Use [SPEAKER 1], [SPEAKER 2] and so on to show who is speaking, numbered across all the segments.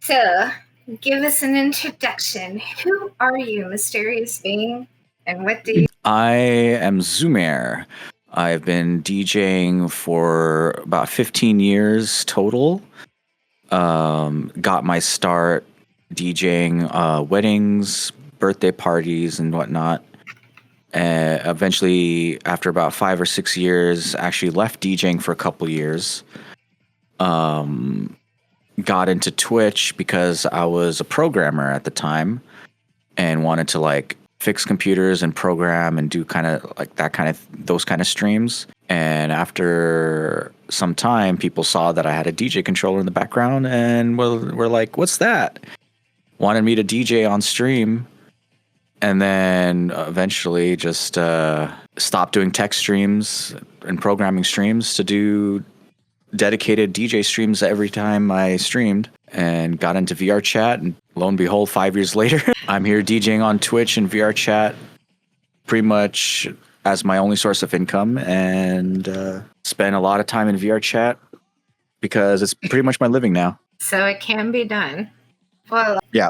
[SPEAKER 1] So, give us an introduction. Who are you, mysterious being? And what do you...
[SPEAKER 2] I am Zoommair. I've been DJing for about 15 years total. Got my start DJing weddings, birthday parties, and whatnot. Eventually, after about 5 or 6 years, actually left DJing for a couple years. Got into Twitch because I was a programmer at the time and wanted to like fix computers and program and do kind of like those kind of streams. And after some time, people saw that I had a DJ controller in the background and were like, "What's that?" Wanted me to DJ on stream. And then eventually just stopped doing tech streams and programming streams to do dedicated DJ streams every time I streamed, and got into VR chat, and lo and behold, 5 years later, I'm here DJing on Twitch and VR chat pretty much as my only source of income, and spend a lot of time in VR chat because it's pretty much my living now.
[SPEAKER 1] So it can be done. Well,
[SPEAKER 2] yeah.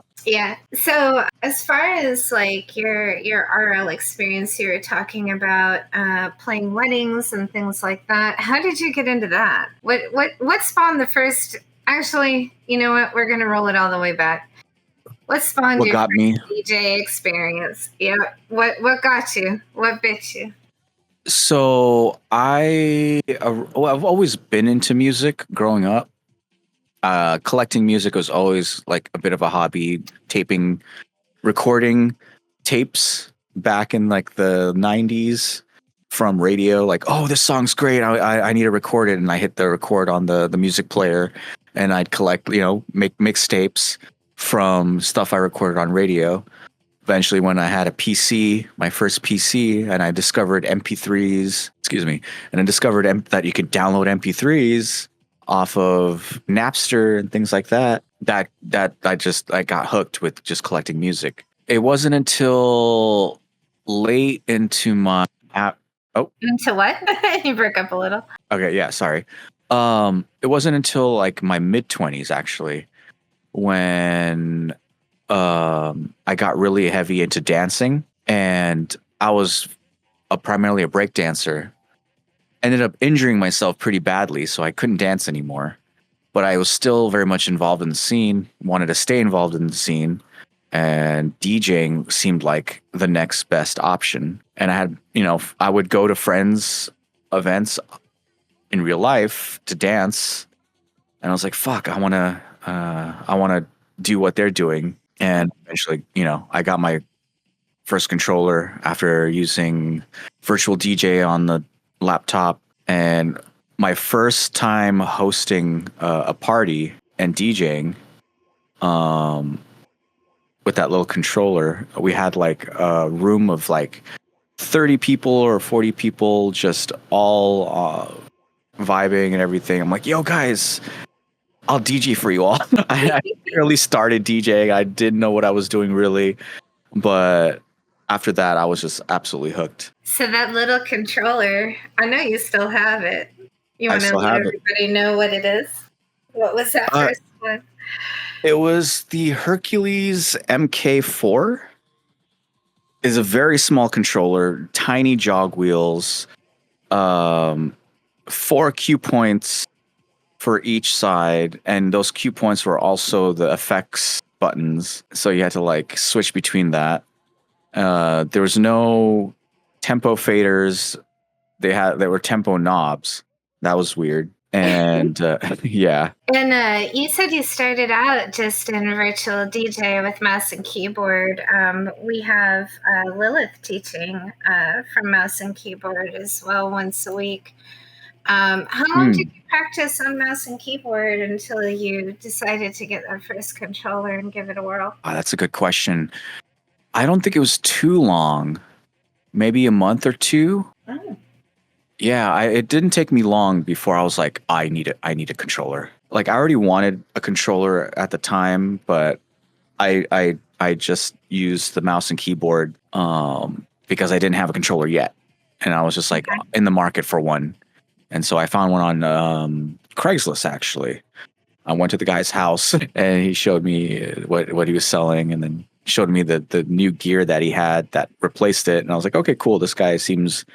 [SPEAKER 1] So as far as like your RL experience, you were talking about playing weddings and things like that. How did you get into that? What spawned the first? Actually, you know what? We're gonna roll it all the way back. What spawned
[SPEAKER 2] what
[SPEAKER 1] your
[SPEAKER 2] got me?
[SPEAKER 1] DJ experience? Yeah. What got you? What bit you?
[SPEAKER 2] So I've always been into music growing up. Collecting music was always like a bit of a hobby. Recording tapes back in like the 90s from radio. Like, oh, this song's great. I need to record it. And I hit the record on the music player, and I'd collect, make mixtapes from stuff I recorded on radio. Eventually, when I had a PC, my first PC, and I discovered MP3s, and I discovered that you could download MP3s off of Napster and things like that I got hooked with just collecting music. It wasn't until late into my
[SPEAKER 1] into what? You broke up a little.
[SPEAKER 2] Okay, yeah, sorry. It wasn't until like my mid-20s actually when I got really heavy into dancing, and I was primarily a break dancer. Ended up injuring myself pretty badly, so I couldn't dance anymore. But I was still very much involved in the scene, wanted to stay involved in the scene, and DJing seemed like the next best option. And I had, I would go to friends' events in real life to dance, and I was like, fuck, I want to do what they're doing. And eventually, I got my first controller after using Virtual DJ on the laptop, and my first time hosting a party and DJing with that little controller. We had like a room of like 30 people or 40 people just all vibing and everything. I'm like, yo guys, I'll DJ for you all. I barely started DJing. I didn't know what I was doing really, but after that, I was just absolutely hooked.
[SPEAKER 1] So that little controller, I know you still have it. You want to let everybody know what it is? What was that first one?
[SPEAKER 2] It was the Hercules MK4. It's a very small controller, tiny jog wheels, 4 cue points for each side, and those cue points were also the effects buttons. So you had to like switch between that. There was no tempo faders. There were tempo knobs. That was weird. And yeah.
[SPEAKER 1] And you said you started out just in virtual DJ with mouse and keyboard. We have Lilith teaching from mouse and keyboard as well once a week. How long did you practice on mouse and keyboard until you decided to get that first controller and give it a whirl?
[SPEAKER 2] Oh, that's a good question. I don't think it was too long. Maybe a month or two.
[SPEAKER 1] Oh.
[SPEAKER 2] Yeah, it didn't take me long before I was like, I need a controller. Like I already wanted a controller at the time, but I just used the mouse and keyboard because I didn't have a controller yet, and I was just like in the market for one, and so I found one on Craigslist actually. I went to the guy's house and he showed me what he was selling, and then showed me the new gear that he had that replaced it. And I was like, okay, cool. This guy seems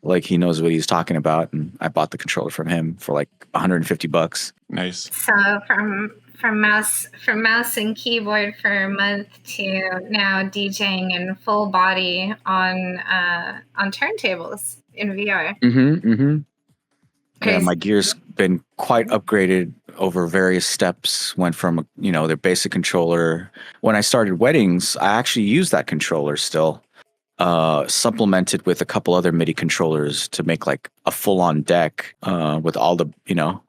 [SPEAKER 2] like he knows what he's talking about. And I bought the controller from him for like $150.
[SPEAKER 3] Nice.
[SPEAKER 1] So from mouse and keyboard for a month to now DJing in full body on turntables in VR.
[SPEAKER 2] Yeah, my gear's been quite upgraded over various steps. Went from their basic controller. When I started weddings, I actually used that controller still, supplemented with a couple other MIDI controllers to make like a full-on deck with all the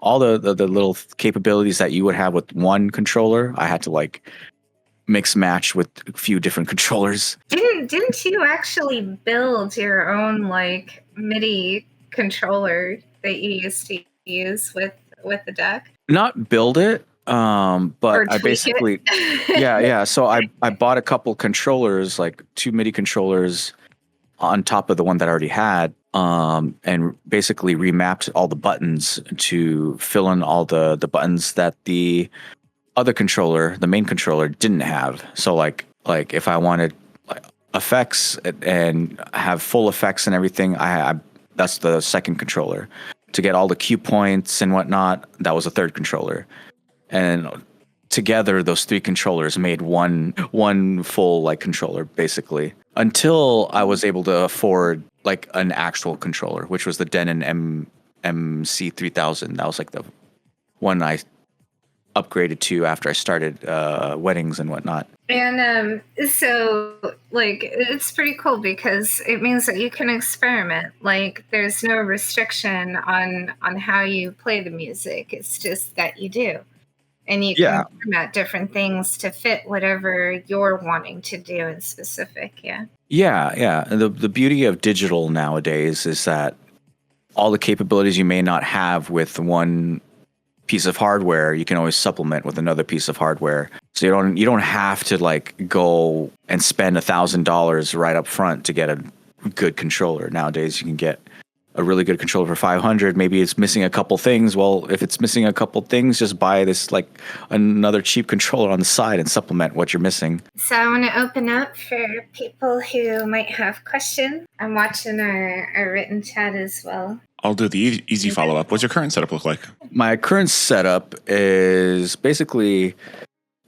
[SPEAKER 2] all the little capabilities that you would have with one controller. I had to like mix match with a few different controllers.
[SPEAKER 1] Didn't you actually build your own like MIDI controller that you used to use with the deck?
[SPEAKER 2] Not build it, but I basically yeah. So I bought a couple controllers, like 2 MIDI controllers on top of the one that I already had, and basically remapped all the buttons to fill in all the buttons that the other controller, the main controller, didn't have. So like if I wanted like effects and have full effects and everything, I that's the second controller. To get all the cue points and whatnot, that was a third controller. And together, those 3 controllers made one full like controller, basically. Until I was able to afford like an actual controller, which was the Denon MC3000. That was like the one I upgraded to after I started weddings and whatnot.
[SPEAKER 1] And so like it's pretty cool because it means that you can experiment. Like there's no restriction on how you play the music. It's just that you do. And you can format different things to fit whatever you're wanting to do in specific. Yeah.
[SPEAKER 2] And the beauty of digital nowadays is that all the capabilities you may not have with one piece of hardware, you can always supplement with another piece of hardware. So you don't have to like go and spend $1,000 right up front to get a good controller. Nowadays, you can get a really good controller for $500. Maybe it's missing a couple things. Well, if it's missing a couple things, just buy this like another cheap controller on the side and supplement what you're missing.
[SPEAKER 1] So I want to open up for people who might have questions. I'm watching our written chat as well.
[SPEAKER 3] I'll do the easy follow-up. What's your current setup look like?
[SPEAKER 2] My current setup is basically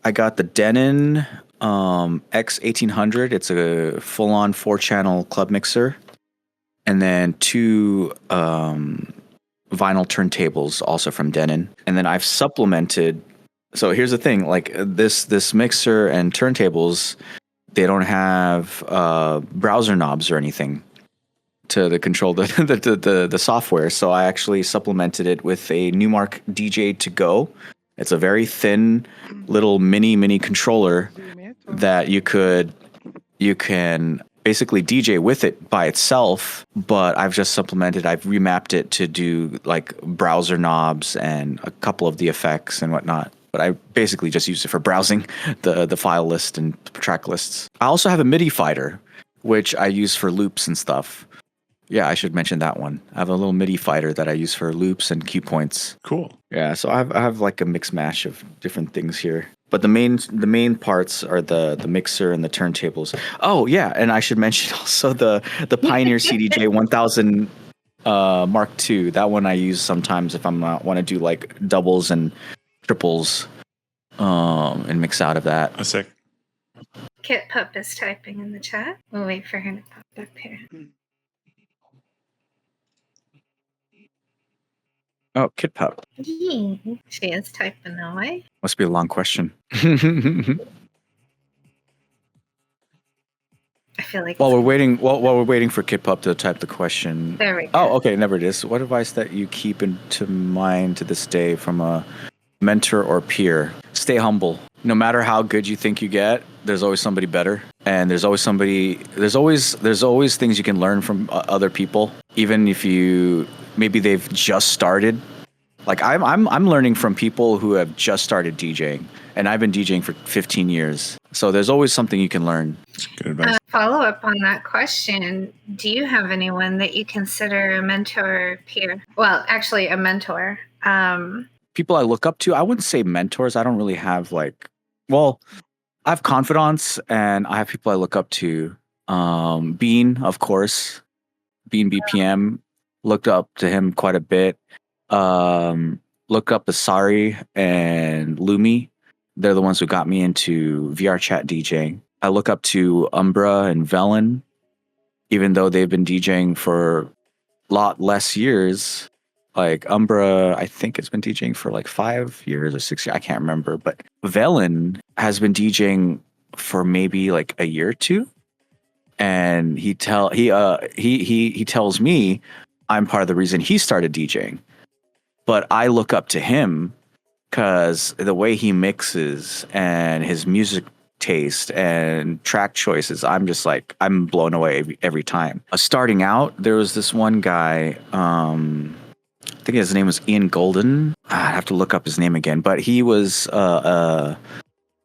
[SPEAKER 2] I got the Denon X1800. It's a full-on 4-channel club mixer. And then 2 vinyl turntables also from Denon. And then I've supplemented. So here's the thing, like this mixer and turntables, they don't have browser knobs or anything to control the software. So I actually supplemented it with a Newmark DJ to go. It's a very thin little mini controller that you can basically DJ with it by itself, but I've just supplemented. I've remapped it to do like browser knobs and a couple of the effects and whatnot. But I basically just use it for browsing the file list and track lists. I also have a MIDI fighter, which I use for loops and stuff. Yeah, I should mention that one. I have a little MIDI fighter that I use for loops and cue points.
[SPEAKER 3] Cool.
[SPEAKER 2] Yeah, so I have like a mix mash of different things here. But the main parts are the mixer and the turntables. Oh yeah, and I should mention also the Pioneer CDJ 1000 Mark II. That one I use sometimes if I'm want to do like doubles and triples and mix out of that.
[SPEAKER 3] That's sick.
[SPEAKER 1] Kit Pup is typing in the chat. We'll wait for her to pop up here.
[SPEAKER 2] Oh, Kit Pup.
[SPEAKER 1] She is typing away.
[SPEAKER 2] Must be a long question.
[SPEAKER 1] I feel like
[SPEAKER 2] while we're waiting for Kit Pup to type the question.
[SPEAKER 1] There we go.
[SPEAKER 2] Oh, okay, never it is. What advice that you keep into mind to this day from a mentor or peer? Stay humble. No matter how good you think you get, there's always somebody better, and there's always things you can learn from other people, even if maybe they've just started. Like I'm learning from people who have just started DJing, and I've been DJing for 15 years. So there's always something you can learn.
[SPEAKER 3] Good advice.
[SPEAKER 1] Follow up on that question. Do you have anyone that you consider a mentor or peer? Well, actually a mentor.
[SPEAKER 2] people I look up to, I wouldn't say mentors. I don't really have well, I have confidants and I have people I look up to. Bean, of course, Bean BPM, looked up to him quite a bit. Look up Asari and Lumi. They're the ones who got me into VR chat DJing. I look up to Umbra and Velen, even though they've been DJing for a lot less years. Like Umbra, I think it's been DJing for like 5 years or 6 years. I can't remember. But Velen has been DJing for maybe like a year or two. And he tells me I'm part of the reason he started DJing. But I look up to him because the way he mixes and his music taste and track choices, I'm blown away every time. DJ out, there was this one guy, I think his name was Ian Golden. I have to look up his name again, but he was a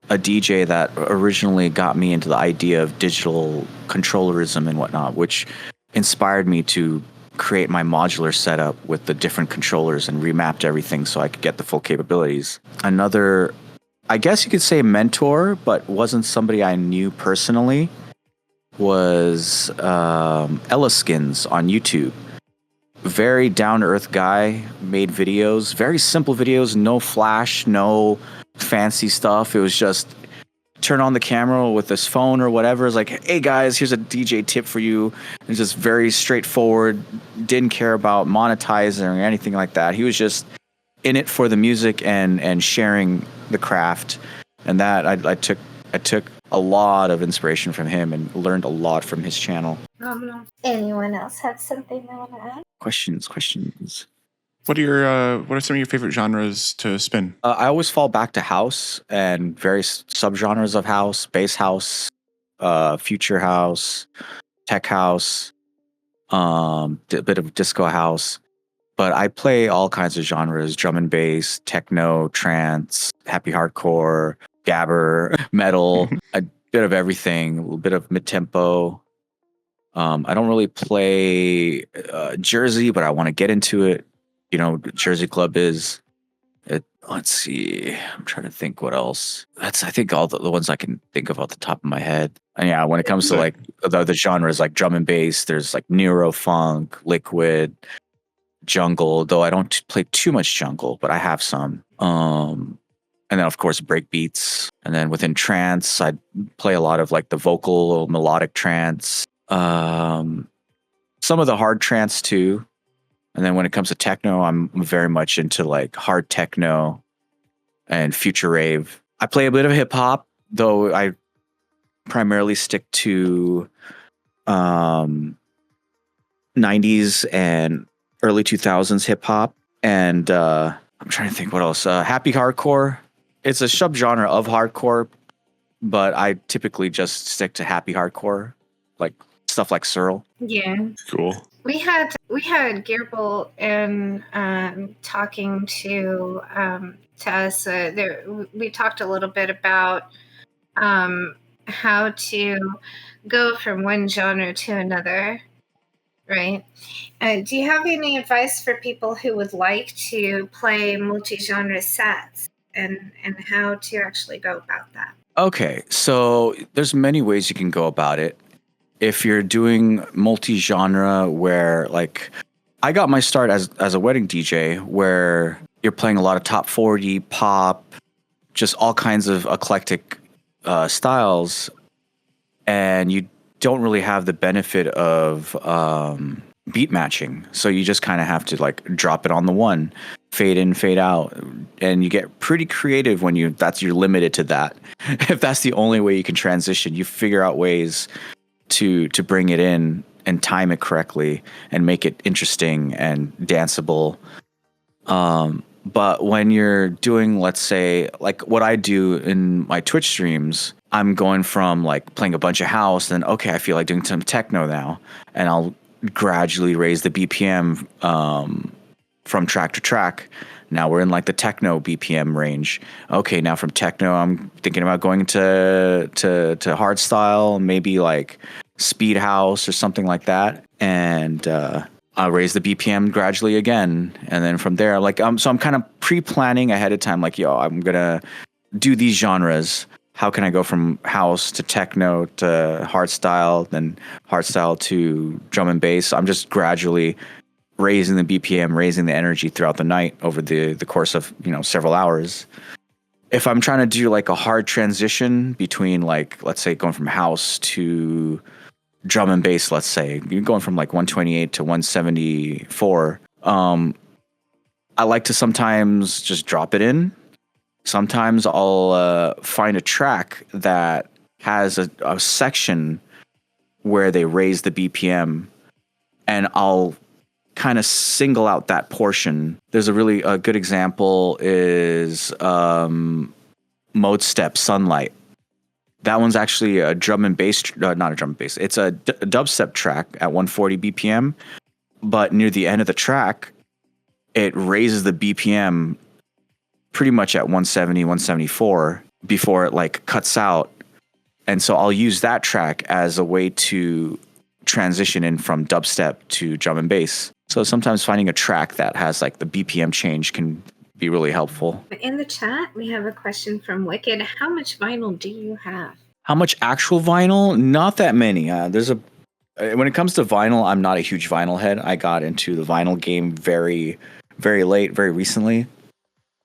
[SPEAKER 2] DJ that originally got me into the idea of digital controllerism and whatnot, which inspired me to create my modular setup with the different controllers and remapped everything so I could get the full capabilities. Another, I guess you could say mentor, but wasn't somebody I knew personally, was Ella Skins on YouTube. Very down-to-earth guy, made videos, very simple videos, no flash, no fancy stuff. It was just turn on the camera with his phone or whatever. It's like, hey guys, here's a DJ tip for you. It's just very straightforward. Didn't care about monetizing or anything like that. He was just in it for the music and sharing the craft. And that I took a lot of inspiration from him and learned a lot from his channel.
[SPEAKER 1] Anyone else have something they want to add?
[SPEAKER 2] Questions.
[SPEAKER 3] What are some of your favorite genres to spin?
[SPEAKER 2] I always fall back to house and various subgenres of house: bass house, future house, tech house, a bit of disco house. But I play all kinds of genres: drum and bass, techno, trance, happy hardcore, gabber, metal, a bit of everything, a little bit of mid-tempo. I don't really play Jersey, but I want to get into it. You know, Jersey Club is. Let's see. I'm trying to think what else. That's, I think, all the ones I can think of off the top of my head. And yeah, when it comes to like the genres, like drum and bass, there's like neuro funk, liquid, jungle. Though I don't play too much jungle, but I have some. And then of course break beats. And then within trance, I play a lot of like the vocal melodic trance. Some of the hard trance too. And then when it comes to techno, I'm very much into like hard techno and future rave. I play a bit of hip hop, though I primarily stick to 90s and early 2000s hip hop. And I'm trying to think what else. Happy hardcore. It's a subgenre of hardcore, but I typically just stick to happy hardcore, like stuff like Searle.
[SPEAKER 1] Yeah.
[SPEAKER 3] Cool.
[SPEAKER 1] We had Gearbolt and talking to us. We talked a little bit about how to go from one genre to another, right? Do you have any advice for people who would like to play multi-genre sets and how to actually go about that?
[SPEAKER 2] Okay, so there's many ways you can go about it. If you're doing multi-genre, where like I got my start as a wedding DJ, where you're playing a lot of top 40 pop, just all kinds of eclectic styles, and you don't really have the benefit of beat matching, so you just kind of have to like drop it on the one, fade in, fade out, and you get pretty creative when you're limited to that. If that's the only way you can transition, you figure out ways to bring it in and time it correctly and make it interesting and danceable. But when you're doing, let's say, like what I do in my Twitch streams, I'm going from like playing a bunch of house, then okay, I feel like doing some techno now, and I'll gradually raise the BPM from track to track. Now we're in like the techno BPM range. Okay, now from techno, I'm thinking about going to hardstyle, maybe like speed house or something like that. And I'll raise the BPM gradually again. And then from there, like, so I'm kind of pre-planning ahead of time, like, yo, I'm going to do these genres. How can I go from house to techno to hardstyle, then hardstyle to drum and bass? I'm just gradually raising the BPM, raising the energy throughout the night over the course of, several hours. If I'm trying to do like a hard transition between, like, let's say going from house to drum and bass, let's say you're going from like 128 to 174. I like to sometimes just drop it in. Sometimes I'll find a track that has a section where they raise the BPM, and I'll kind of single out that portion. There's a good example is Mode Step Sunlight. That one's actually a drum and bass, not a drum and bass. It's a dubstep track at 140 BPM, but near the end of the track, it raises the BPM pretty much at 170, 174 before it like cuts out. And so I'll use that track as a way to transition in from dubstep to drum and bass. So sometimes finding a track that has like the BPM change can be really helpful.
[SPEAKER 1] In the chat, we have a question from Wicked. How much vinyl do you have?
[SPEAKER 2] How much actual vinyl? Not that many. When it comes to vinyl, I'm not a huge vinyl head. I got into the vinyl game very, very late, very recently.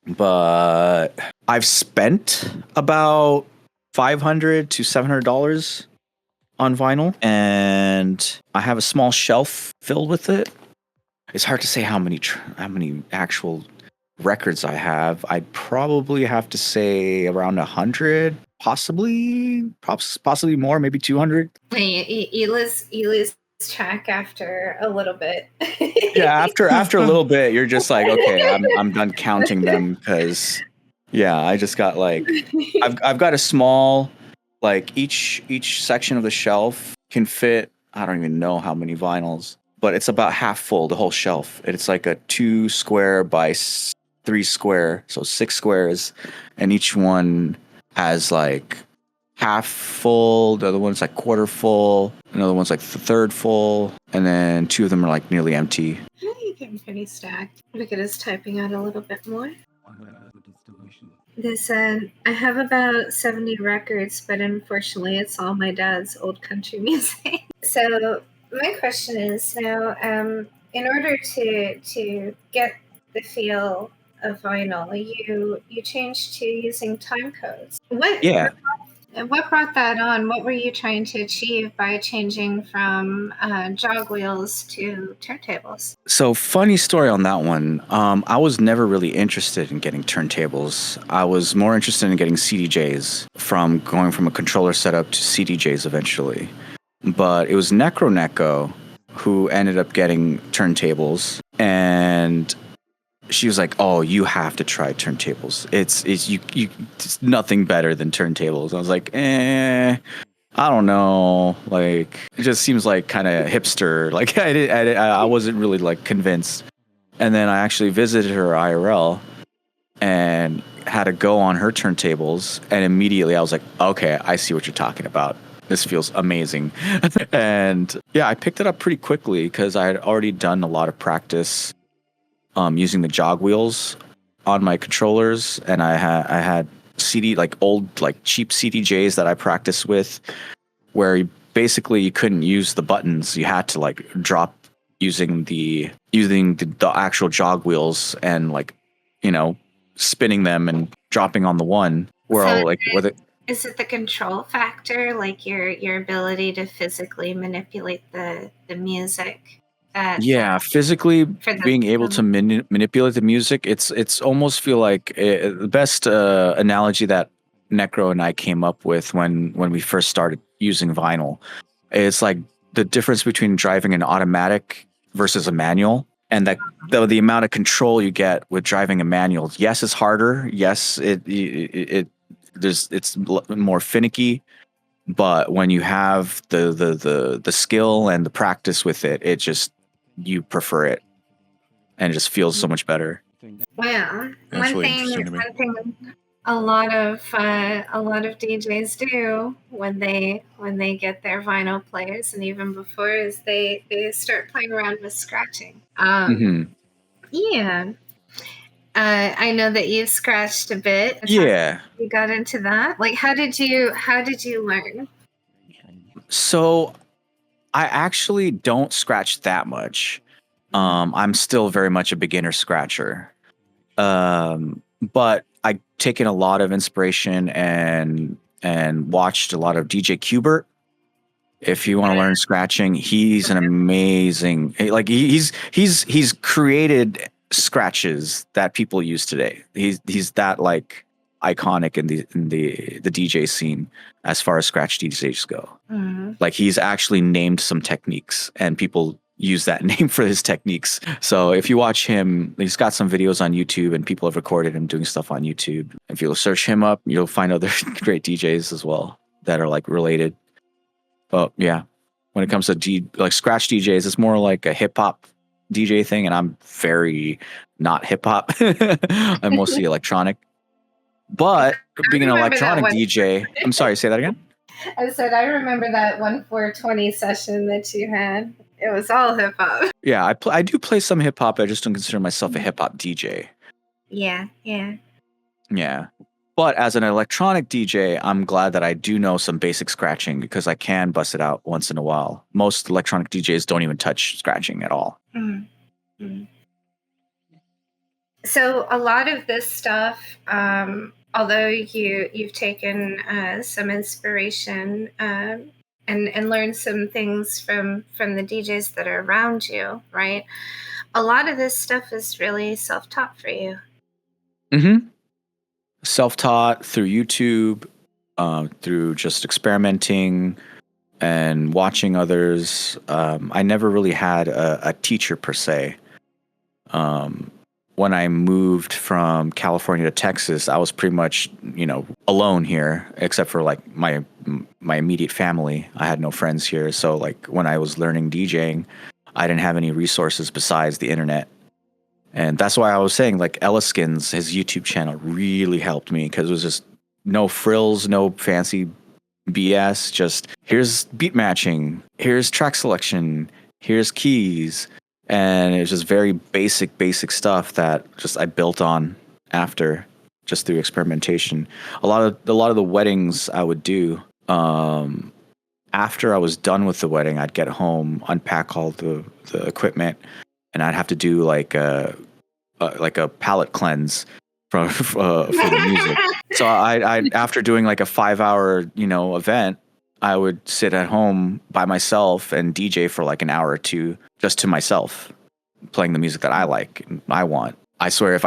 [SPEAKER 2] But I've spent about $500 to $700 on vinyl, and I have a small shelf filled with it. It's hard to say how many actual records I have. I'd probably have to say around 100, possibly more, maybe 200.
[SPEAKER 1] You lose track after a little bit.
[SPEAKER 2] Yeah, after a little bit, you're just like, okay, I'm done counting them, because I just got like I've got a small, like, each section of the shelf can fit, I don't even know how many vinyls, but it's about half full, the whole shelf. It's like a 2 square by 3 square, so 6 squares, and each one has like half full, the other one's like quarter full, another one's like third full, and then 2 of them are like nearly empty.
[SPEAKER 1] You're getting pretty stacked. Look at us typing out a little bit more. They said, I have about 70 records, but unfortunately it's all my dad's old country music. So my question is now, in order to get the feel of vinyl, you changed to using time codes. What brought that on? What were you trying to achieve by changing from jog wheels to turntables?
[SPEAKER 2] So, funny story on that one. I was never really interested in getting turntables. I was more interested in getting CDJs, from going from a controller setup to CDJs eventually. But it was Necro who ended up getting turntables, and she was like, "Oh, you have to try turntables. It's nothing better than turntables." I was like, I don't know. Like, it just seems like kind of hipster. Like, I wasn't really like convinced. And then I actually visited her IRL and had to go on her turntables, and immediately I was like, okay, I see what you're talking about. This feels amazing. And I picked it up pretty quickly because I had already done a lot of practice using the jog wheels on my controllers, and I had old cheap CDJs that I practiced with, where you couldn't use the buttons. You had to like drop using the actual jog wheels, and spinning them and dropping on the one.
[SPEAKER 1] Is it the control factor, like your ability to physically manipulate the music?
[SPEAKER 2] Physically being able to manipulate the music. It's almost feel like the best analogy that Necro and I came up with when we first started using vinyl. It's like the difference between driving an automatic versus a manual, and that the amount of control you get with driving a manual. Yes, it's harder. Yes, it's more finicky. But when you have the skill and the practice with it, you prefer it, and it just feels so much better.
[SPEAKER 1] Well,
[SPEAKER 3] That's really interesting to me.
[SPEAKER 1] a lot of DJs do when they get their vinyl players, and even before, is they start playing around with scratching. Yeah. I know that you've scratched a bit.
[SPEAKER 2] Yeah.
[SPEAKER 1] You got into that. Like, how did you learn?
[SPEAKER 2] So I actually don't scratch that much. I'm still very much a beginner scratcher. But I've taken a lot of inspiration and watched a lot of DJ Qbert. If you want to learn scratching, he's an amazing, like he's created scratches that people use today. He's that like iconic in the DJ scene as far as scratch DJs go. Like he's actually named some techniques and people use that name for his techniques. So if you watch him, he's got some videos on YouTube and people have recorded him doing stuff on YouTube. If you'll search him up, you'll find other great DJs as well that are like related. But yeah, when it comes to like scratch DJs, it's more like a hip hop DJ thing, and I'm very not hip hop. I'm mostly electronic. But being an electronic DJ, I'm sorry, say that again.
[SPEAKER 1] I said I remember that 1420 session that you had. It was all hip hop.
[SPEAKER 2] Yeah, I do play some hip hop. I just don't consider myself a hip hop DJ.
[SPEAKER 1] Yeah.
[SPEAKER 2] Yeah. But as an electronic DJ, I'm glad that I do know some basic scratching because I can bust it out once in a while. Most electronic DJs don't even touch scratching at all.
[SPEAKER 1] So a lot of this stuff, although you've taken some inspiration and learned some things from the DJs that are around you, right? A lot of this stuff is really self-taught for you.
[SPEAKER 2] Self-taught through YouTube, through just experimenting and watching others. I never really had a teacher per se. When I moved from California to Texas, I was pretty much, alone here, except for like my immediate family. I had no friends here. So like when I was learning DJing, I didn't have any resources besides the internet. And that's why I was saying like Elliskins, his YouTube channel really helped me because it was just no frills, no fancy BS. Just here's beat matching, here's track selection, here's keys. And it was just very basic stuff that just I built on after just through experimentation. A lot of the weddings I would do, after I was done with the wedding, I'd get home, unpack all the equipment, and I'd have to do like a palate cleanse for the music. So I after doing like a 5-hour event, I would sit at home by myself and DJ for like an hour or two just to myself, playing the music that I like and I want. I swear, if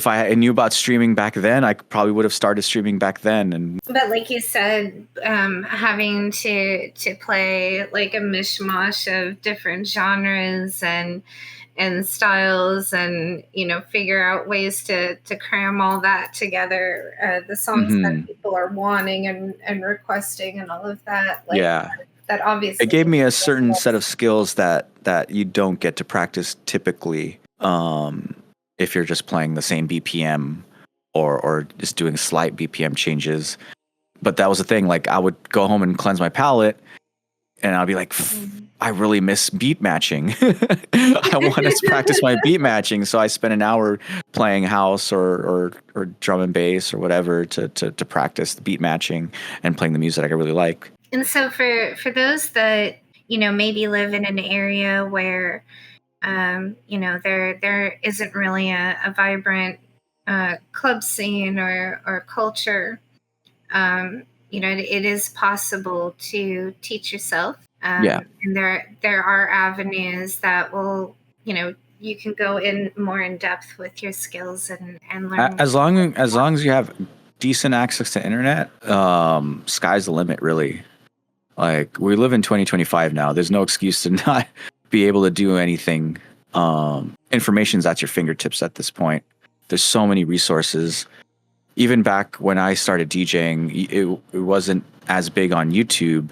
[SPEAKER 2] I knew about streaming back then, I probably would have started streaming back then.
[SPEAKER 1] But like you said, having to play like a mishmash of different genres and styles, and figure out ways to cram all that together, the songs that people are wanting and requesting and all of that. Like,
[SPEAKER 2] yeah,
[SPEAKER 1] that obviously
[SPEAKER 2] it gave me a certain set of skills that you don't get to practice typically. If you're just playing the same BPM or just doing slight BPM changes. But that was the thing. Like I would go home and cleanse my palate, and I'll be like, I really miss beat matching. I want to practice my beat matching. So I spent an hour playing house or drum and bass or whatever to practice the beat matching and playing the music I really like.
[SPEAKER 1] And so for those that, maybe live in an area where, there isn't really a vibrant club scene or culture, it is possible to teach yourself. And there are avenues that will, you can go in more in depth with your skills and learn.
[SPEAKER 2] As long as you have decent access to internet, sky's the limit, really. Like we live in 2025 now. There's no excuse to not be able to do anything. Information's at your fingertips at this point. There's so many resources. Even back when I started DJing, it wasn't as big on YouTube,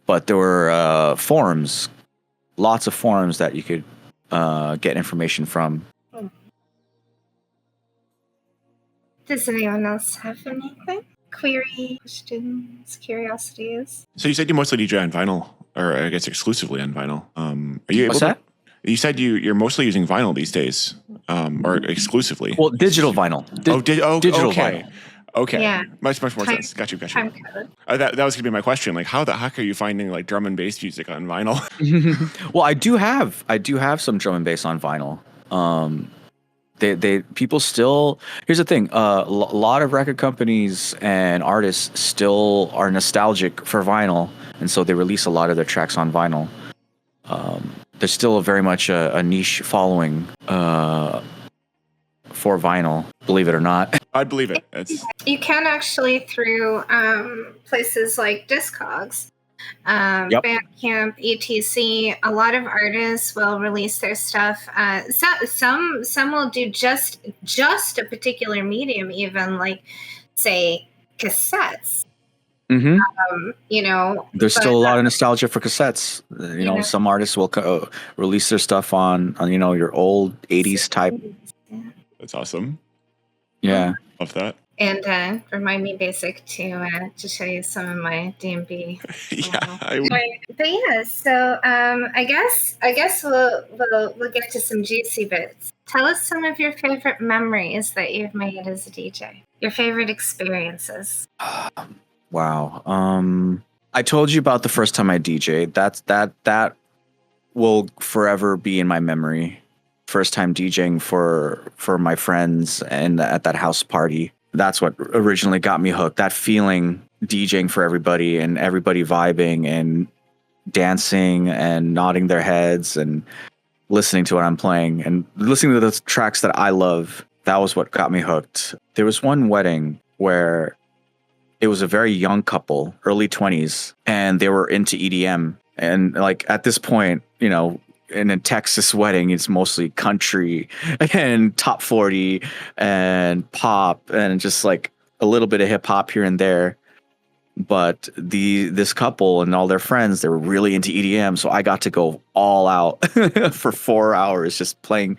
[SPEAKER 2] but there were forums, lots of forums that you could get information from.
[SPEAKER 1] Does anyone else have anything? Query, questions, curiosities?
[SPEAKER 3] So you said you mostly DJ on vinyl, or I guess exclusively on vinyl. Are you able
[SPEAKER 2] What's that?
[SPEAKER 3] You said you're mostly using vinyl these days, or exclusively.
[SPEAKER 2] Well, digital vinyl. Digital
[SPEAKER 3] okay.
[SPEAKER 2] vinyl.
[SPEAKER 3] Okay.
[SPEAKER 1] Yeah.
[SPEAKER 3] Much more sense. Got you.
[SPEAKER 1] Time code.
[SPEAKER 3] That was gonna be my question. Like, how the heck are you finding like drum and bass music on vinyl?
[SPEAKER 2] Well, I do have some drum and bass on vinyl. They people still. Here's the thing. A lot of record companies and artists still are nostalgic for vinyl, and so they release a lot of their tracks on vinyl. There's still very much a niche following for vinyl, believe it or not.
[SPEAKER 3] I'd believe it.
[SPEAKER 1] You can actually through places like Discogs,
[SPEAKER 2] Yep.
[SPEAKER 1] Bandcamp, etc. A lot of artists will release their stuff. Some will do just a particular medium, even like say cassettes.
[SPEAKER 2] Mm-hmm. There's still a lot of nostalgia for cassettes. Some artists will release their stuff on your old 80s type.
[SPEAKER 3] That's awesome.
[SPEAKER 2] Yeah.
[SPEAKER 3] Love that.
[SPEAKER 1] And remind me, Basic, to show you some of my DMB. But yeah, so I guess we'll get to some juicy bits. Tell us some of your favorite memories that you've made as a DJ. Your favorite experiences.
[SPEAKER 2] Wow. I told you about the first time I DJ'd. That will forever be in my memory. First time DJing for my friends and at that house party. That's what originally got me hooked. That feeling, DJing for everybody and everybody vibing and dancing and nodding their heads and listening to what I'm playing and listening to the tracks that I love. That was what got me hooked. There was one wedding where it was a very young couple, early 20s, and they were into EDM. And like at this point, in a Texas wedding, it's mostly country and top 40 and pop and just like a little bit of hip hop here and there. But this couple and all their friends, they were really into EDM. So I got to go all out for 4 hours, just playing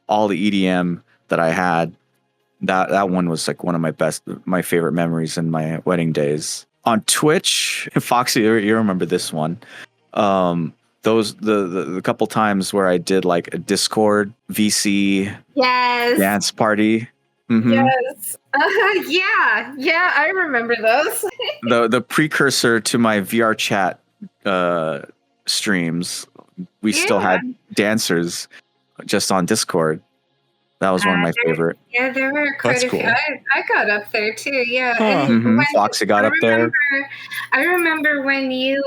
[SPEAKER 2] all the EDM that I had. That one was like one of my favorite memories in my wedding days. On Twitch, Foxy, you remember this one. Those the couple times where I did like a Discord VC dance party. Mm-hmm.
[SPEAKER 1] Yes. Yeah, I remember those.
[SPEAKER 2] the precursor to my VR chat streams, we still had dancers just on Discord. That was one of my favorite.
[SPEAKER 1] Yeah, there were quite a few. I got up there too. Yeah,
[SPEAKER 2] Foxy got up there.
[SPEAKER 1] I remember when you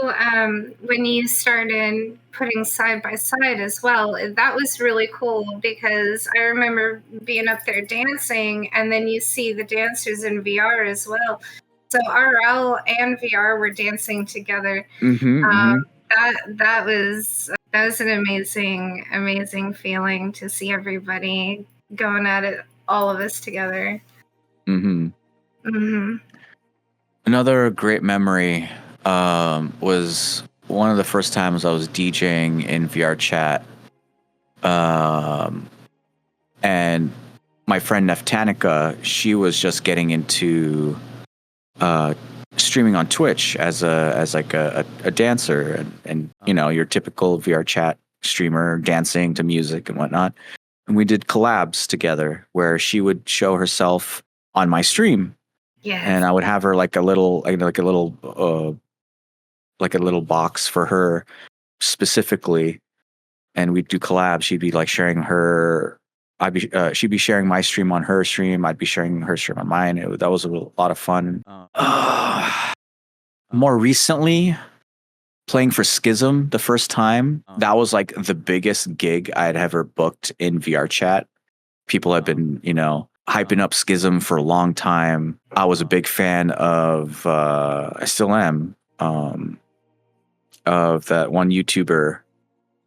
[SPEAKER 1] started putting side by side as well. That was really cool because I remember being up there dancing, and then you see the dancers in VR as well. So RL and VR were dancing together. That was an amazing feeling to see everybody going at it, all of us together.
[SPEAKER 2] Another great memory was one of the first times I was DJing in VR chat, and my friend Neftanica, she was just getting into streaming on Twitch as a dancer and your typical VR chat streamer dancing to music and whatnot. And we did collabs together where she would show herself on my stream.
[SPEAKER 1] Yeah.
[SPEAKER 2] And I would have her like a little box for her specifically, and we'd do collabs. She'd be like sharing her. She'd be sharing my stream on her stream. I'd be sharing her stream on mine. That was a lot of fun. More recently, playing for Schism the first time, that was like the biggest gig I had ever booked in VR chat. People have been, hyping up Schism for a long time. I was a big fan of, I still am, of that one YouTuber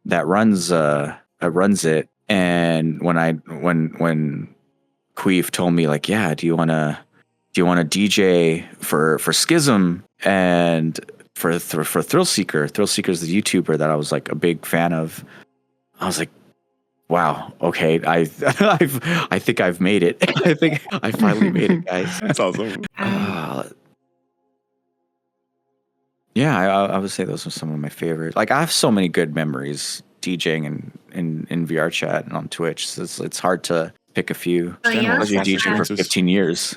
[SPEAKER 2] that runs it. And when Queef told me like, yeah, do you want to DJ for Schism and for Thrill Seeker? Thrill Seeker is the YouTuber that I was like a big fan of. I was like, Wow. Okay. I think I've made it. I think I finally made it, guys.
[SPEAKER 3] That's awesome.
[SPEAKER 2] Yeah, I would say those are some of my favorites. Like I have so many good memories DJing in VR chat and on Twitch. So it's hard to pick a few.
[SPEAKER 1] Yeah.
[SPEAKER 2] Especially DJing for 15 years.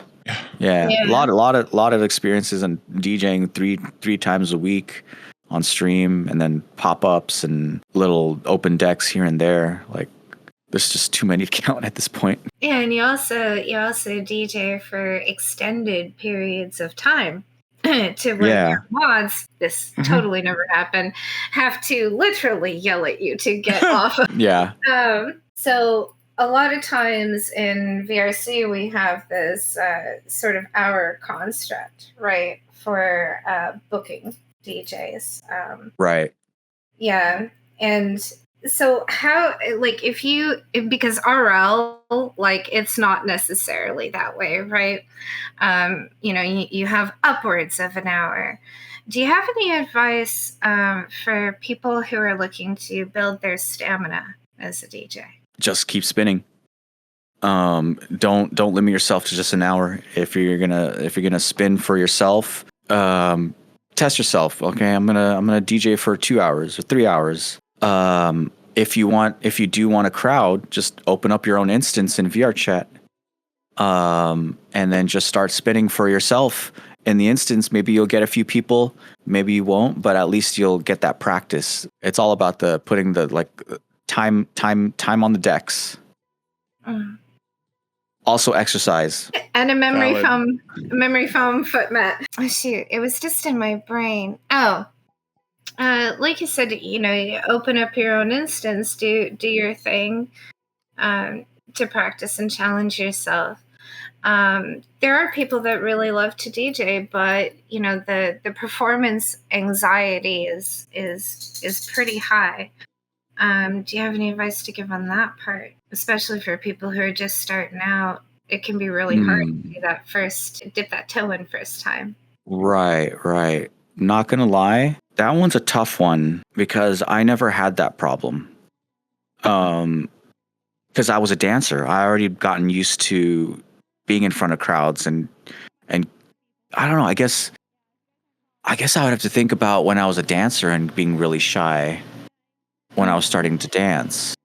[SPEAKER 2] Yeah.
[SPEAKER 1] Yeah.
[SPEAKER 2] A lot of experiences and DJing three times a week on stream, and then pop-ups and little open decks here and there. Like there's just too many to count at this point.
[SPEAKER 1] Yeah, and you also DJ for extended periods of time to where your mods, this totally never happened, have to literally yell at you to get off.
[SPEAKER 2] Yeah.
[SPEAKER 1] So a lot of times in VRC we have this sort of hour construct, right, for booking DJs.
[SPEAKER 2] Right.
[SPEAKER 1] Yeah, and so how, like, because RL, like, it's not necessarily that way, right? You have upwards of an hour. Do you have any advice for people who are looking to build their stamina as a DJ?
[SPEAKER 2] Just keep spinning. Don't limit yourself to just an hour. If you're gonna spin for yourself, test yourself. Okay, I'm gonna DJ for 2 hours or 3 hours. If you do want a crowd, just open up your own instance in VR chat, and then just start spinning for yourself in the instance. Maybe you'll get a few people, maybe you won't, but at least you'll get that practice. It's all about putting the time on the decks. Also exercise.
[SPEAKER 1] And a memory foam foot mat. Oh shoot, it was just in my brain. Oh. Like you said, you open up your own instance, do your thing, to practice and challenge yourself. There are people that really love to DJ, but the performance anxiety is pretty high. Do you have any advice to give on that part, especially for people who are just starting out? It can be really hard to do dip that toe in first time.
[SPEAKER 2] Right. Not gonna lie, that one's a tough one because I never had that problem. Because I was a dancer. I already gotten used to being in front of crowds and I don't know, I guess I would have to think about when I was a dancer and being really shy when I was starting to dance.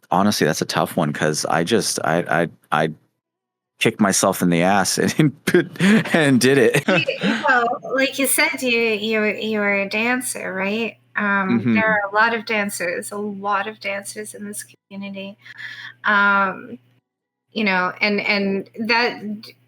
[SPEAKER 2] Honestly, that's a tough one because I kicked myself in the ass and did it.
[SPEAKER 1] Well, like you said, you were a dancer, right? There are a lot of dancers in this community. And that,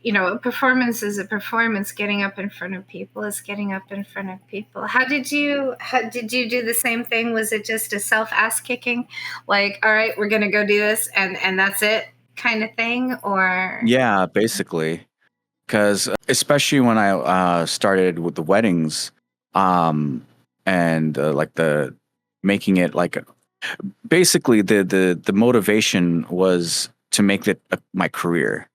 [SPEAKER 1] a performance is a performance. Getting up in front of people is getting up in front of people. How did you do the same thing? Was it just a self-ass kicking? Like, all right, we're going to go do this and that's it kind of thing? Or? Yeah,
[SPEAKER 2] basically. Because especially when I started with the weddings, and the making it basically the motivation was to make it my career,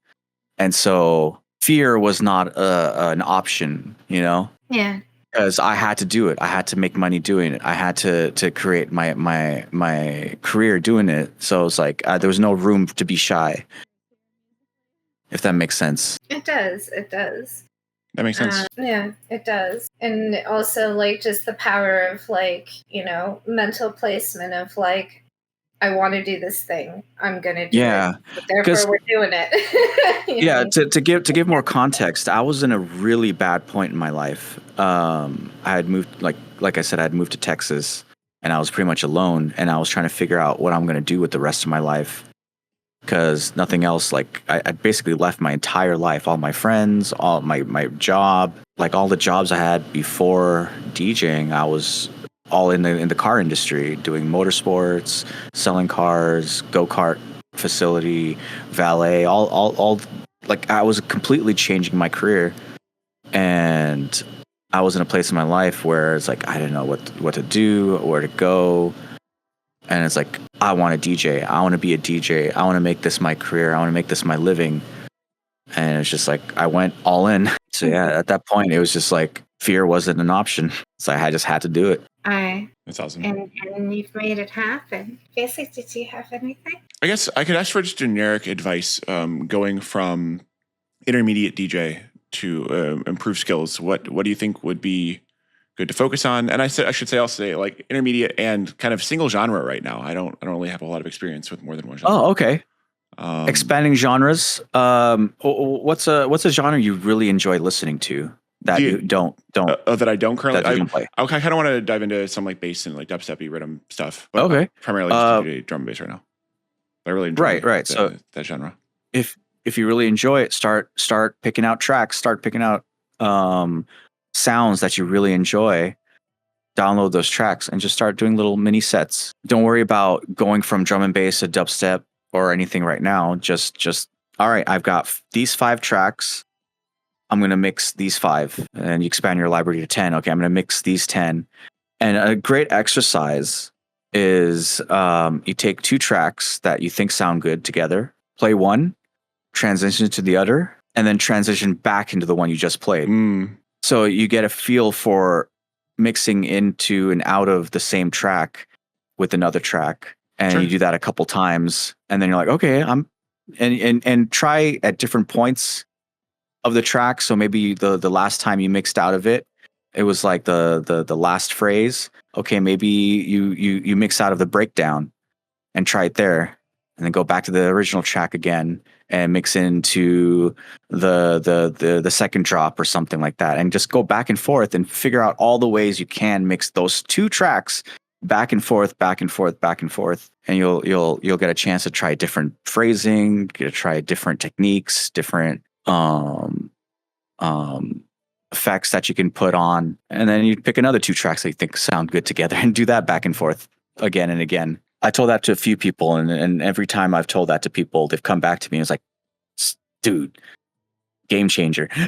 [SPEAKER 2] and so fear was not an option,
[SPEAKER 1] Yeah.
[SPEAKER 2] Because I had to do it. I had to make money doing it. I had to create my career doing it. So it's like there was no room to be shy. If that makes sense.
[SPEAKER 1] It does.
[SPEAKER 3] That makes sense.
[SPEAKER 1] Yeah, it does. And also just the power of mental placement of I want to do this thing. I'm going to do it. Therefore, we're doing it.
[SPEAKER 2] To give more context, I was in a really bad point in my life. I had moved, like I said, I had moved to Texas, and I was pretty much alone, and I was trying to figure out what I'm going to do with the rest of my life. Because nothing else, I basically left my entire life, all my friends, all my job, all the jobs I had before DJing, I was all in the car industry, doing motorsports, selling cars, go-kart facility, valet, all I was completely changing my career. And I was in a place in my life where it's I didn't know what to do, where to go. And it's I want to DJ. I want to be a DJ. I want to make this my career. I want to make this my living. And it's just I went all in. So yeah, at that point, it was just fear wasn't an option. So I just had to do it.
[SPEAKER 3] That's awesome.
[SPEAKER 1] And you've made it happen. Basic, did you have anything?
[SPEAKER 3] I guess I could ask for just generic advice going from intermediate DJ to improve skills. What do you think would be good to focus on? And I should say like intermediate and kind of single genre right now. I don't really have a lot of experience with more than one genre.
[SPEAKER 2] Oh, okay. Expanding genres. What's a genre you really enjoy listening to that you don't
[SPEAKER 3] that I don't currently
[SPEAKER 2] play?
[SPEAKER 3] I kind of want to dive into some like bass and like dubstepy rhythm stuff. But
[SPEAKER 2] okay.
[SPEAKER 3] Primarily just drum and bass right now. But I really enjoy that genre.
[SPEAKER 2] If you really enjoy it, start picking out tracks. Start picking out sounds that you really enjoy. Download those tracks and just start doing little mini sets. Don't worry about going from drum and bass to dubstep or anything right now. Just all right, I've got these 5 tracks. I'm going to mix these 5, and you expand your library to 10. Okay, I'm going to mix these 10. And a great exercise is you take 2 tracks that you think sound good together, play one, transition to the other, and then transition back into the one you just played. So you get a feel for mixing into and out of the same track with another track. And
[SPEAKER 3] Sure.
[SPEAKER 2] You do that a couple times, and then you're like, okay, and try at different points of the track. So maybe the last time you mixed out of it was like the last phrase. Okay, maybe you mix out of the breakdown and try it there, and then go back to the original track again and mix into the second drop or something like that, and just go back and forth and figure out all the ways you can mix those 2 tracks back and forth, back and forth, back and forth, and you'll get a chance to try different phrasing, get to try different techniques, different effects that you can put on, and then you pick another 2 tracks that you think sound good together and do that back and forth again and again. I told that to a few people, and every time I've told that to people, they've come back to me and it's like, dude, game changer.
[SPEAKER 3] I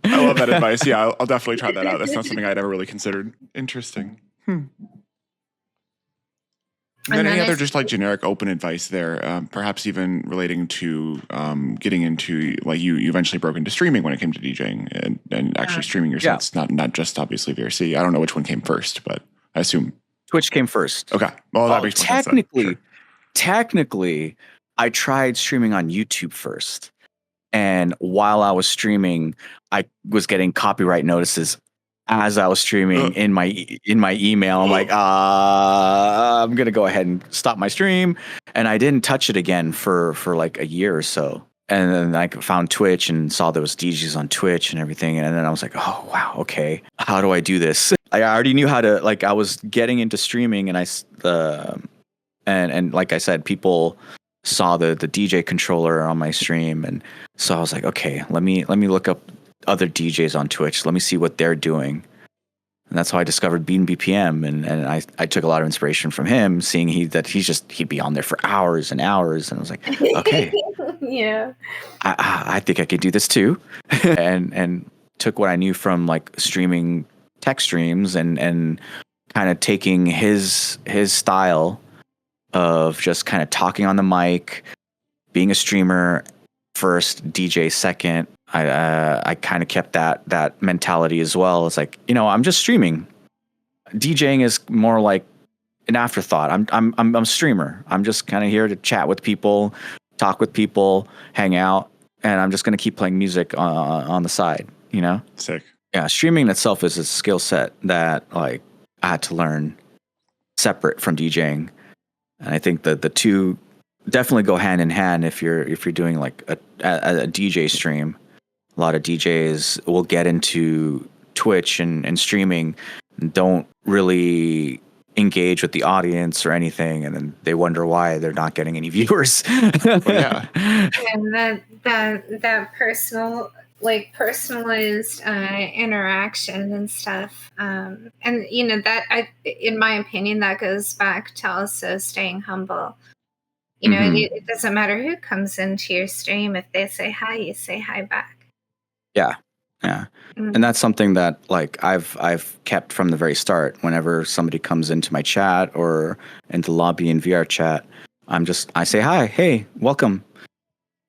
[SPEAKER 3] love that advice. Yeah, I'll definitely try that out. That's not something I'd ever really considered. Interesting. And then any other just like generic open advice there, perhaps even relating to getting into, like you eventually broke into streaming when it came to DJing and actually streaming your sets, not just obviously VRC. I don't know which one came first, but I assume
[SPEAKER 2] Twitch came first.
[SPEAKER 3] Okay. Well, that makes more sense. Sure.
[SPEAKER 2] Technically, I tried streaming on YouTube first. And while I was streaming, I was getting copyright notices as I was streaming in my email. I'm like, I'm gonna go ahead and stop my stream, and I didn't touch it again for like a year or so. And then I found Twitch and saw there was DJs on Twitch and everything, and then I was like, oh wow, okay, how do I do this? I already knew how to, like, I was getting into streaming, and and like I said, people saw the DJ controller on my stream, and so I was like, okay, let me look up other DJs on Twitch. Let me see what they're doing. And that's how I discovered Bean BPM. And I took a lot of inspiration from him, seeing he'd be on there for hours and hours. And I was like, okay,
[SPEAKER 1] yeah,
[SPEAKER 2] I think I could do this too. and took what I knew from like streaming tech streams and kind of taking his style of just kind of talking on the mic, being a streamer first, DJ second. I kind of kept that mentality as well. It's like, I'm just streaming. DJing is more like an afterthought. I'm a streamer. I'm just kind of here to chat with people, talk with people, hang out, and I'm just going to keep playing music on the side,
[SPEAKER 3] Sick.
[SPEAKER 2] Yeah, streaming in itself is a skill set that like I had to learn separate from DJing. And I think that the two definitely go hand in hand if you're doing like a DJ stream. A lot of DJs will get into Twitch and streaming and don't really engage with the audience or anything, and then they wonder why they're not getting any viewers.
[SPEAKER 3] Yeah.
[SPEAKER 1] And that personalized interaction and stuff, and that in my opinion, that goes back to also staying humble. It doesn't matter who comes into your stream. If they say hi, you say hi back.
[SPEAKER 2] Yeah. And that's something that like I've kept from the very start. Whenever somebody comes into my chat or into lobby and VR chat, I say hi, hey, welcome,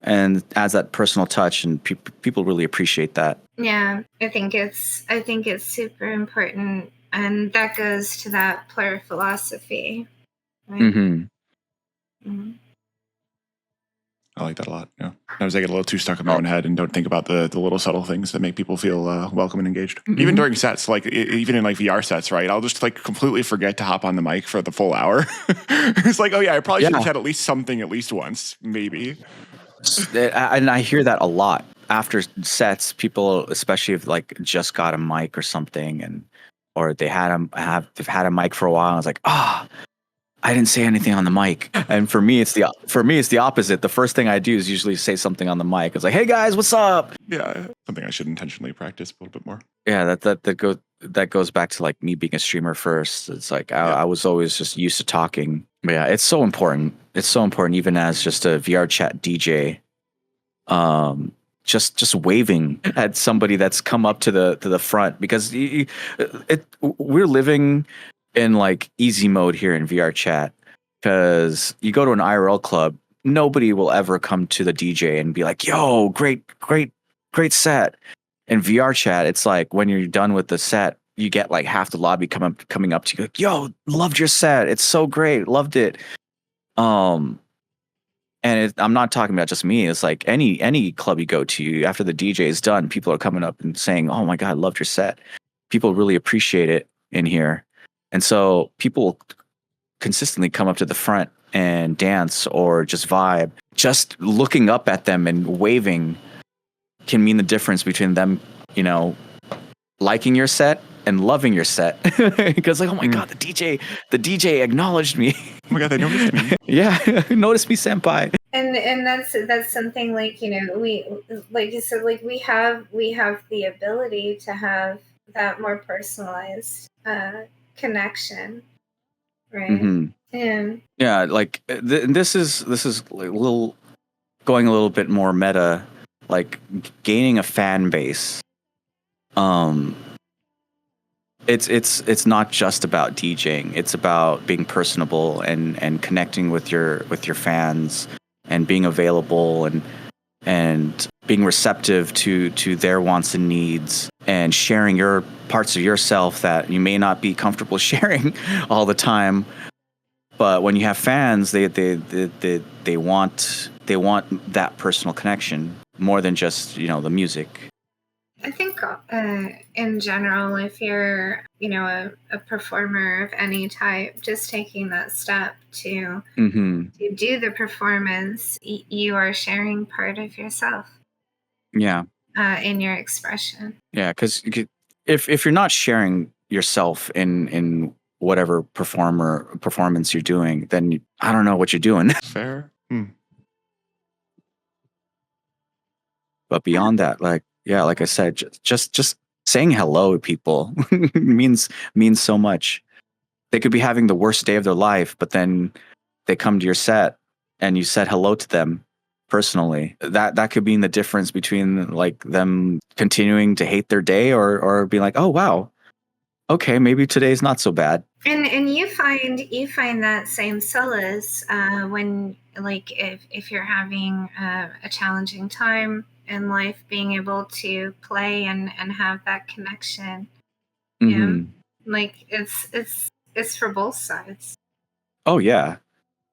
[SPEAKER 2] and adds that personal touch, and people really appreciate that.
[SPEAKER 1] Yeah, I think it's super important, and that goes to that player philosophy, right?
[SPEAKER 2] Mm-hmm.
[SPEAKER 1] Mm.
[SPEAKER 3] I like that a lot. Yeah. Sometimes I get a little too stuck in my own head and don't think about the little subtle things that make people feel welcome and engaged. Even during sets, like even in like VR sets, right? I'll just like completely forget to hop on the mic for the full hour. It's like, oh yeah, I probably should have said at least something at least once, maybe.
[SPEAKER 2] And I hear that a lot after sets. People, especially if like just got a mic or something, and or they've had a mic for a while. And it's like, I didn't say anything on the mic. And for me, it's the opposite. The first thing I do is usually say something on the mic. It's like, hey guys, what's up?
[SPEAKER 3] Yeah, something I should intentionally practice a little bit more.
[SPEAKER 2] Yeah, that goes back to like me being a streamer first. It's like I was always just used to talking. But yeah, it's so important. It's so important, even as just a VR chat DJ. Just waving at somebody that's come up to the front, because we're living in like easy mode here in VR chat, because you go to an IRL club, nobody will ever come to the DJ and be like, yo, great set. In VR chat, it's like when you're done with the set, you get like half the lobby coming up to you like, yo, loved your set, it's so great, loved it. And I'm not talking about just me. It's like any club you go to, after the DJ is done, people are coming up and saying, oh my God, loved your set. People really appreciate it in here. And so people will consistently come up to the front and dance or just vibe. Just looking up at them and waving can mean the difference between them, liking your set and loving your set. Because like, oh my God, the DJ acknowledged me.
[SPEAKER 3] Oh my God, they noticed me.
[SPEAKER 2] Yeah, noticed me, senpai.
[SPEAKER 1] And that's something like, we, like you said, like we have the ability to have that more personalized connection, right?
[SPEAKER 2] Mm-hmm. Yeah, like this is like going a little bit more meta, like gaining a fan base. It's not just about DJing. It's about being personable and connecting with your fans and being available and being receptive to their wants and needs, and sharing your parts of yourself that you may not be comfortable sharing all the time. But when you have fans, they want that personal connection more than just the music.
[SPEAKER 1] I think in general, if you're, a performer of any type, just taking that step to do the performance, you are sharing part of yourself.
[SPEAKER 2] Yeah.
[SPEAKER 1] In your expression.
[SPEAKER 2] Yeah, because if you're not sharing yourself in whatever performance you're doing, then I don't know what you're doing.
[SPEAKER 3] Fair.
[SPEAKER 2] But beyond that, like I said, just saying hello to people means so much. They could be having the worst day of their life, but then they come to your set and you said hello to them personally. That could mean the difference between like them continuing to hate their day or being like, oh wow, okay, maybe today's not so bad.
[SPEAKER 1] And you find that same solace when, like, if you're having a challenging time in life, being able to play and have that connection.
[SPEAKER 2] Mm-hmm.
[SPEAKER 1] Like it's for both sides.
[SPEAKER 2] Oh yeah.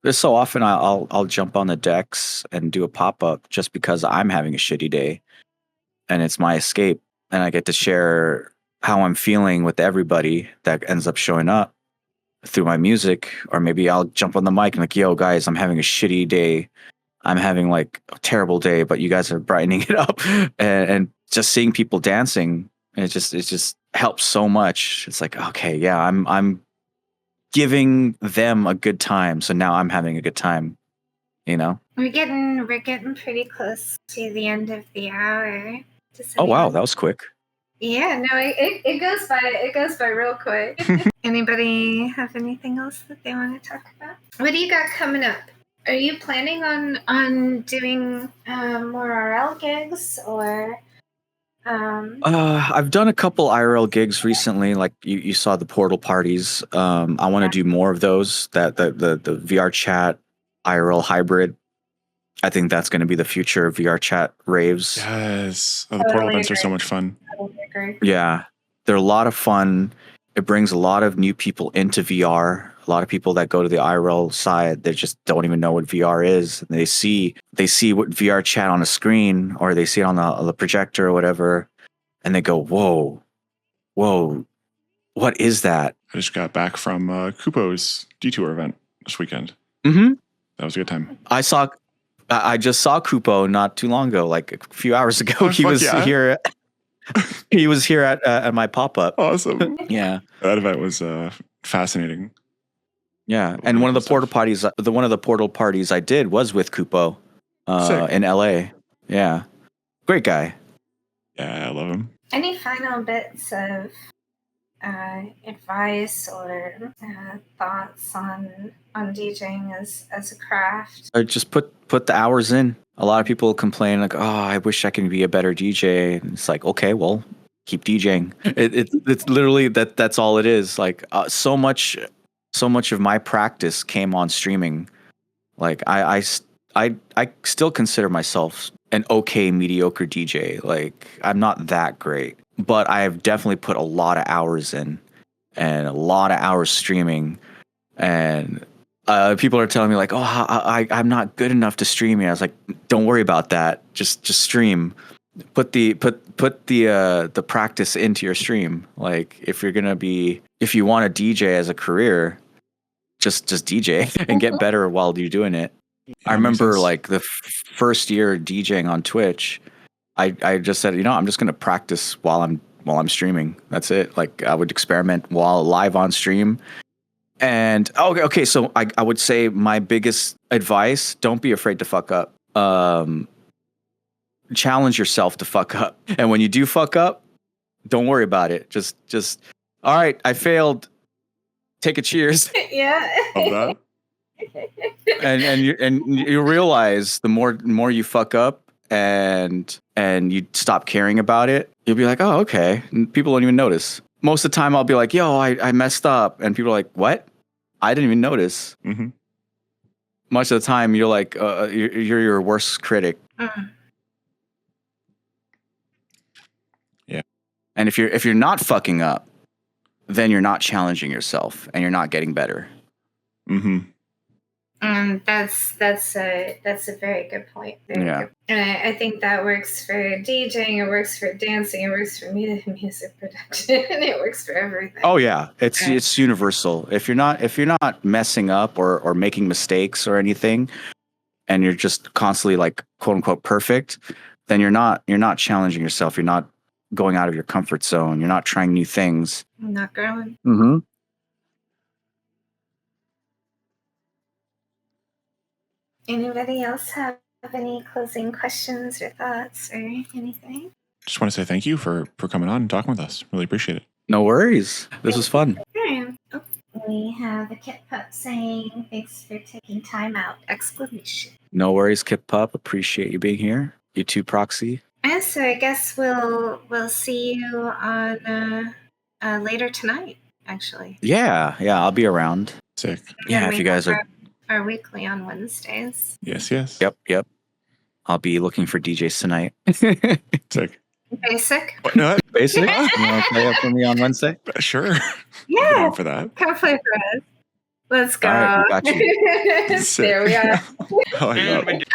[SPEAKER 2] There's so often I'll jump on the decks and do a pop-up just because I'm having a shitty day and it's my escape, and I get to share how I'm feeling with everybody that ends up showing up through my music. Or maybe I'll jump on the mic and like, yo guys, I'm having a shitty day. I'm having like a terrible day, but you guys are brightening it up. And just seeing people dancing, it just helps so much. It's like, okay, yeah, I'm giving them a good time, so now I'm having a good time. We're
[SPEAKER 1] getting pretty close to the end of the hour.
[SPEAKER 2] Oh wow, that was quick.
[SPEAKER 1] Yeah, no, it goes by real quick. Anybody have anything else that they want to talk about? What do you got coming up? Are you planning on doing more RL gigs, or?
[SPEAKER 2] I've done a couple IRL gigs recently. Like you saw the portal parties. I want to do more of those. That the VR chat IRL hybrid I think that's going to be the future of VR chat raves.
[SPEAKER 3] Yes. Oh, the portal events are so much fun.
[SPEAKER 1] Totally agree.
[SPEAKER 2] Yeah, they're a lot of fun. It brings a lot of new people into VR. A lot of people that go to the IRL side, they just don't even know what VR is. And they see what VR chat on a screen, or they see it on the projector or whatever, and they go, "Whoa, what is that?"
[SPEAKER 3] I just got back from Kupo's Detour event this weekend.
[SPEAKER 2] Mm-hmm.
[SPEAKER 3] That was a good time.
[SPEAKER 2] I just saw Kupo not too long ago, like a few hours ago. He was here. He was here at my pop-up.
[SPEAKER 3] Awesome.
[SPEAKER 2] Yeah.
[SPEAKER 3] That event was fascinating.
[SPEAKER 2] Yeah. And one of the portal parties I did was with Kupo in LA. Yeah. Great guy.
[SPEAKER 3] Yeah, I love him.
[SPEAKER 1] Any final bits of advice or thoughts on DJing as a craft?
[SPEAKER 2] Or just put the hours in. A lot of people complain like, "Oh, I wish I could be a better DJ." And it's like, okay, well, keep DJing. It's literally that's all it is. Like so much of my practice came on streaming. Like I still consider myself an okay mediocre DJ. Like I'm not that great, but I've definitely put a lot of hours in and a lot of hours streaming. And people are telling me like, "Oh, I'm not good enough to stream." I was like, "Don't worry about that. Just stream. Put the practice into your stream. Like if you want to DJ as a career, just DJ and get better while you're doing it." Yeah, I remember like the first year DJing on Twitch, I just said, I'm just going to practice while I'm streaming. That's it. Like I would experiment while live on stream. And okay. So I would say my biggest advice: don't be afraid to fuck up. Challenge yourself to fuck up. And when you do fuck up, don't worry about it. Just all right, I failed. Take a cheers.
[SPEAKER 1] Yeah.
[SPEAKER 3] Love that.
[SPEAKER 2] and you realize the more you fuck up and you stop caring about it, you'll be like, oh, okay. And people don't even notice. Most of the time I'll be like, yo, I messed up. And people are like, what? I didn't even notice.
[SPEAKER 3] Mm-hmm.
[SPEAKER 2] Much of the time you're like, you're your worst critic.
[SPEAKER 3] Yeah.
[SPEAKER 2] And if you're not fucking up, then you're not challenging yourself and you're not getting better.
[SPEAKER 3] Mm-hmm.
[SPEAKER 1] That's a very good point. And I think that works for DJing, it works for dancing, it works for music production, it works for everything.
[SPEAKER 2] Oh yeah, it's universal. If you're not messing up or making mistakes or anything, and you're just constantly like quote unquote perfect, then you're not challenging yourself. You're not going out of your comfort zone. You're not trying new things.
[SPEAKER 1] I'm not growing.
[SPEAKER 2] Mm-hmm.
[SPEAKER 1] Anybody else have any closing questions or thoughts or anything?
[SPEAKER 3] Just want to say thank you for coming on and talking with us. Really appreciate it.
[SPEAKER 2] No worries. This was fun.
[SPEAKER 1] Oh, we have a Kit Pup saying, thanks for taking time out! !
[SPEAKER 2] No worries, Kit Pup. Appreciate you being here. You too, Proxy.
[SPEAKER 1] And so I guess we'll see you on later tonight, actually.
[SPEAKER 2] Yeah, I'll be around.
[SPEAKER 3] Sick.
[SPEAKER 2] Yeah, if you guys are
[SPEAKER 1] our weekly on Wednesdays.
[SPEAKER 3] Yes.
[SPEAKER 2] Yep. I'll be looking for DJs tonight.
[SPEAKER 3] Sick.
[SPEAKER 1] Basic?
[SPEAKER 3] What?
[SPEAKER 2] Basic? You want to play up for me on Wednesday?
[SPEAKER 3] Sure.
[SPEAKER 1] Yeah.
[SPEAKER 3] For that.
[SPEAKER 1] Come play for us. Let's go.
[SPEAKER 2] All right, we got you.
[SPEAKER 1] There we are.
[SPEAKER 2] All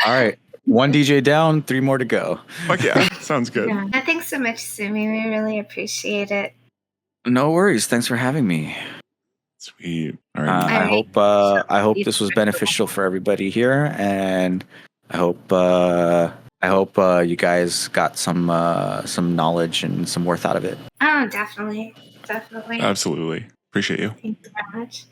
[SPEAKER 2] right. 1 DJ down, 3 more to go.
[SPEAKER 3] Fuck yeah. Sounds good.
[SPEAKER 1] Yeah. Thanks so much, Sumi. We really appreciate it.
[SPEAKER 2] No worries. Thanks for having me.
[SPEAKER 3] Sweet. All right.
[SPEAKER 2] I hope this was beneficial for everybody here, and I hope you guys got some knowledge and some worth out of it.
[SPEAKER 1] Oh, definitely.
[SPEAKER 3] Absolutely. Appreciate you.
[SPEAKER 1] Thank you very much.